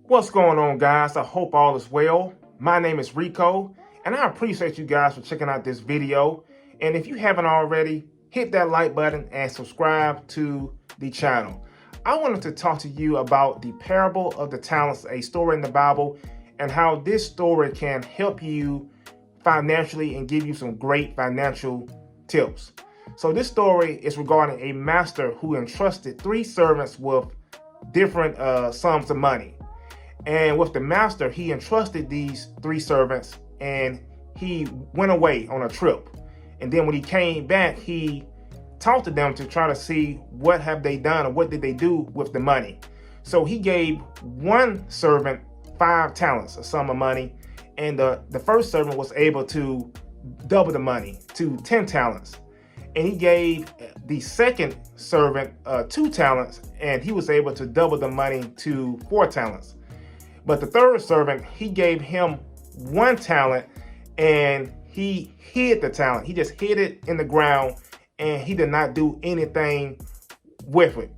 What's going on, guys? I hope all is well. My name is Rico, and I appreciate you guys for checking out this video. And if you haven't already, hit that like button and subscribe to the channel. I wanted to talk to you about the parable of the talents, a story in the Bible, and how this story can help you financially and give you some great financial tips. So this story is regarding a master who entrusted 3 servants with different sums of money. And with the master, he entrusted these 3 servants and he went away on a trip. And then when he came back, he talked to them to try to see what have they done or what did they do with the money. So he gave one servant 5 talents, a sum of money. And the first servant was able to double the money to 10 talents. And he gave the second servant 2 talents, and he was able to double the money to 4 talents. But the third servant, he gave him 1 talent and he hid the talent. He just hid it in the ground and he did not do anything with it.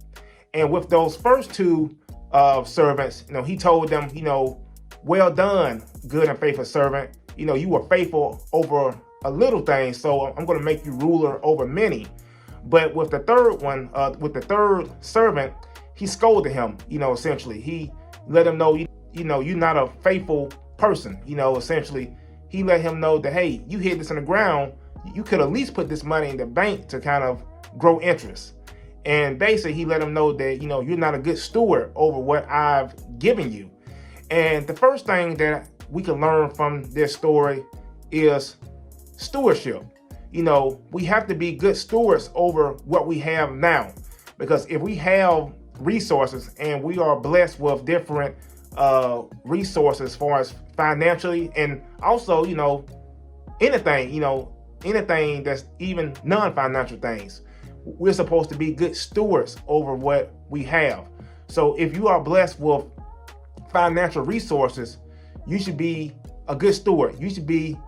And with those first 2 servants, he told them, well done, good and faithful servant. You were faithful over a little thing, so I'm going to make you ruler over many. But with the third one, with the third servant, he scolded him, essentially. He let him know, you're not a faithful person. Essentially, he let him know that, hey, you hid this in the ground. You could at least put this money in the bank to kind of grow interest. And basically, he let him know that, you're not a good steward over what I've given you. And the first thing that we can learn from this story is stewardship. We have to be good stewards over what we have now. Because if we have resources and we are blessed with different resources as far as financially and also, anything that's even non-financial things, we're supposed to be good stewards over what we have. So if you are blessed with financial resources, you should be a good steward. You should be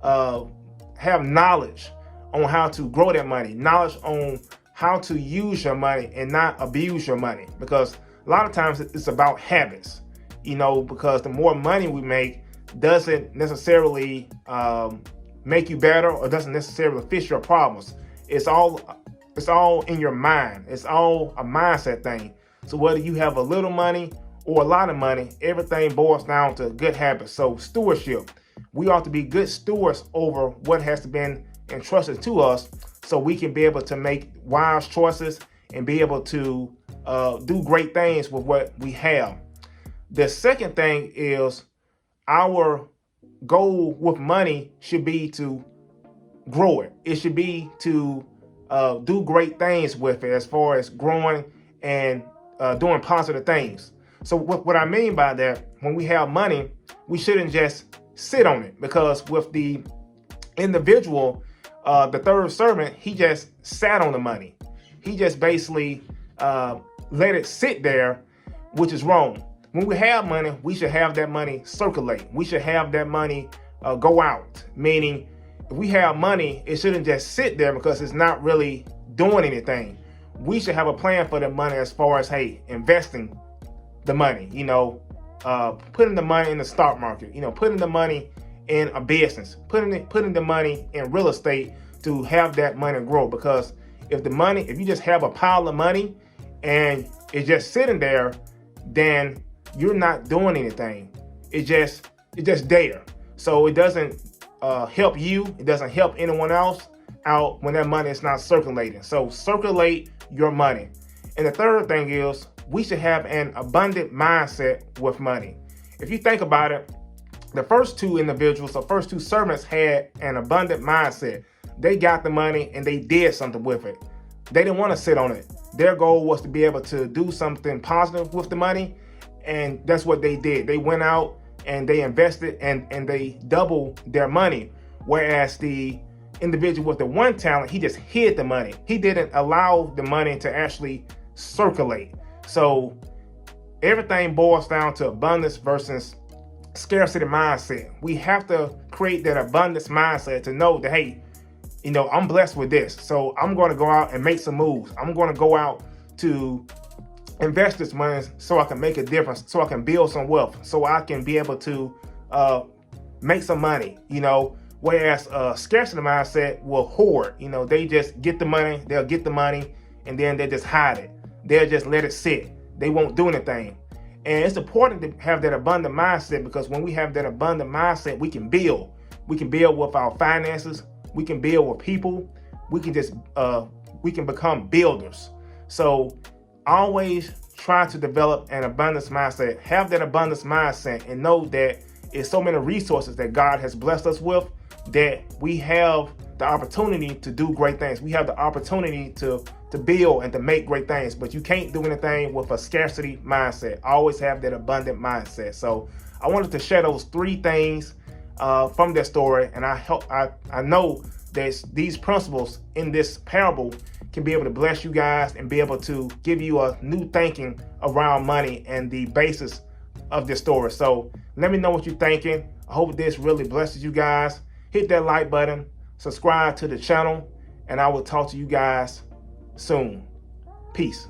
have knowledge on how to grow that money, knowledge on how to use your money and not abuse your money, because a lot of times it's about habits. Because the more money we make doesn't necessarily make you better or doesn't necessarily fix your problems. It's all in your mind. It's all a mindset thing. So whether you have a little money or a lot of money, everything boils down to good habits. So stewardship, we ought to be good stewards over what has been entrusted to us so we can be able to make wise choices and be able to do great things with what we have. The second thing is our goal with money should be to grow it. It should be to do great things with it as far as growing and doing positive things. So what I mean by that, when we have money, we shouldn't just sit on it, because with the individual, the third servant, he just sat on the money. He just basically let it sit there, which is wrong. When we have money, we should have that money circulate. We should have that money go out. Meaning, if we have money, it shouldn't just sit there because it's not really doing anything. We should have a plan for the money as far as, hey, investing the money, putting the money in the stock market, putting the money in a business, putting the money in real estate to have that money grow. Because if you just have a pile of money and it's just sitting there, then you're not doing anything. It's just there. So it doesn't help you. It doesn't help anyone else out when that money is not circulating. So circulate your money. And the third thing is we should have an abundant mindset with money. If you think about it, the first 2 individuals, the first 2 servants had an abundant mindset. They got the money and they did something with it. They didn't want to sit on it. Their goal was to be able to do something positive with the money. And that's what they did. They went out and they invested and they doubled their money. Whereas the individual with the 1 talent, he just hid the money. He didn't allow the money to actually circulate. So everything boils down to abundance versus scarcity mindset. We have to create that abundance mindset to know that, hey, I'm blessed with this. So I'm going to go out and make some moves. I'm going to go out to invest this money so I can make a difference, so I can build some wealth, so I can be able to make some money, you know. Whereas scarcity mindset will hoard, you know, they just get the money, they'll get the money, and then they just hide it. They'll just let it sit. They won't do anything. And it's important to have that abundant mindset, because when we have that abundant mindset, we can build. We can build with our finances. We can build with people. We can just, we can become builders. So always try to develop an abundance mindset. Have that abundance mindset and know that it's so many resources that God has blessed us with, that we have the opportunity to do great things. We have the opportunity to build and to make great things, but you can't do anything with a scarcity mindset. Always have that abundant mindset. So I wanted to share those 3 things from that story, and I know that these principles in this parable can be able to bless you guys and be able to give you a new thinking around money and the basis of this story. So let me know what you're thinking. I hope this really blesses you guys. Hit that like button, subscribe to the channel, and I will talk to you guys soon. Peace.